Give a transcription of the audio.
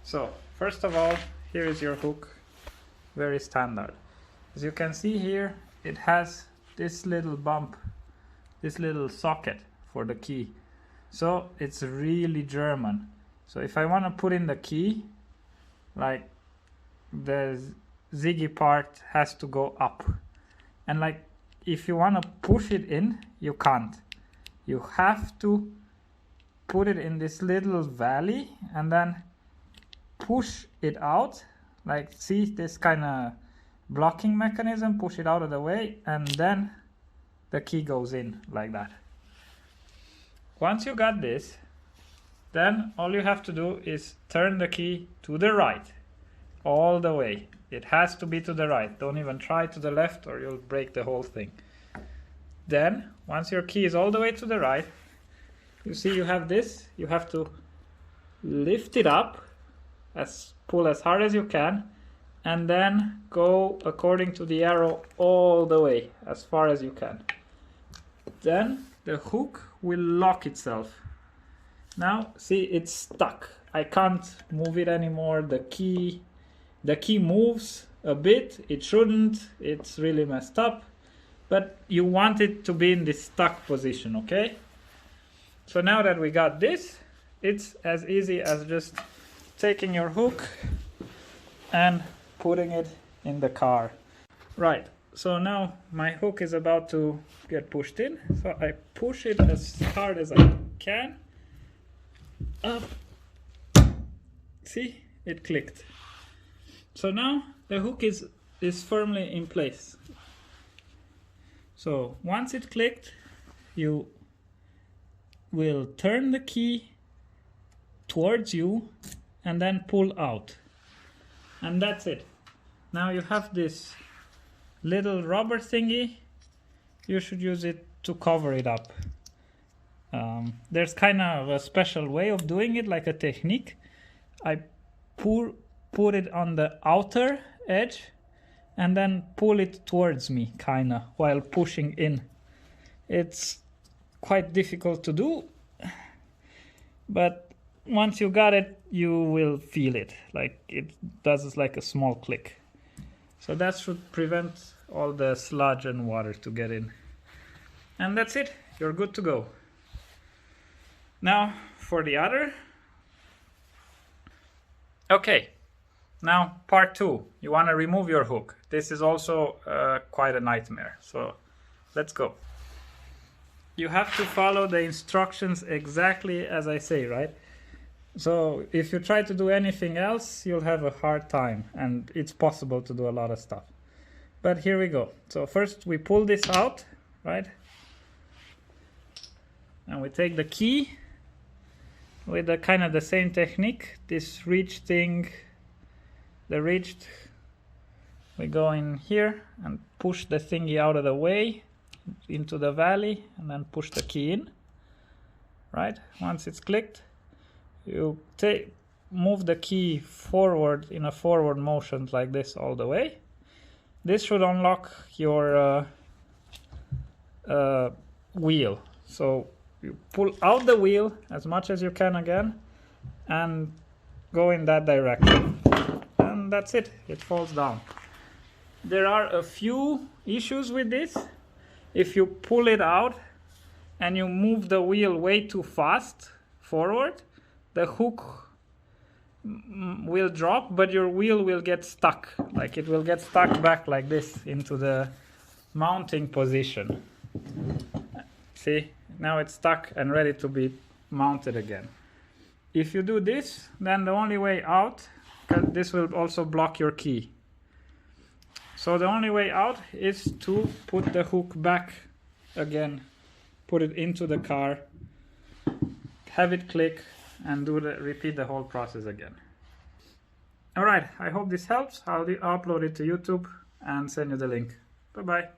So first of all, here is your hook, very standard. As you can see here, it has this little bump, this little socket for the key. So it's really German. So if I want to put in the key, like the ziggy part has to go up. And like if you want to push it in, you can't. You have to put it in this little valley and then push it out. Like see this kind of blocking mechanism, push it out of the way, and then the key goes in like that. Once you got this, then all you have to do is turn the key to the right, all the way. It has to be to the right. Don't even try to the left or you'll break the whole thing. Then, once your key is all the way to the right, you see you have this. You have to lift it up, pull as hard as you can, and then go according to the arrow all the way, as far as you can. Then the hook will lock itself. Now, see, it's stuck. I can't move it anymore. The key moves a bit. It shouldn't. It's really messed up. But you want it to be in this stuck position, okay? So now that we got this, it's as easy as just taking your hook and putting it in the car. Right, so now my hook is about to get pushed in. So I push it as hard as I can. Up. See, it clicked. So now the hook is firmly in place. So once it clicked, you will turn the key towards you and then pull out. And that's it. Now you have this little rubber thingy. You should use it to cover it up. There's kind of a special way of doing it, like a technique. I put it on the outer edge and then pull it towards me, kinda, while pushing in. It's quite difficult to do, but once you got it, you will feel it. Like it does like a small click. So that should prevent all the sludge and water to get in. And that's it, you're good to go. Now for the other. Okay, now part 2. You want to remove your hook. This is also quite a nightmare. So let's go. You have to follow the instructions exactly as I say, right? So if you try to do anything else, you'll have a hard time, and it's possible to do a lot of stuff. But here we go. So first we pull this out, right? And we take the key with the kind of the same technique. This reach thing, the reached, we go in here and push the thingy out of the way into the valley and then push the key in, right? Once it's clicked, you move the key forward in a forward motion like this all the way. This should unlock your wheel. So you pull out the wheel as much as you can again and go in that direction. And that's it, it falls down. There are a few issues with this. If you pull it out and you move the wheel way too fast forward, the hook will drop, but your wheel will get stuck. Like it will get stuck back like this into the mounting position. See, now it's stuck and ready to be mounted again. If you do this, then the only way out, because this will also block your key. So the only way out is to put the hook back again, put it into the car, have it click, and repeat the whole process again. Alright, I hope this helps. I'll upload it to YouTube and send you the link. Bye bye.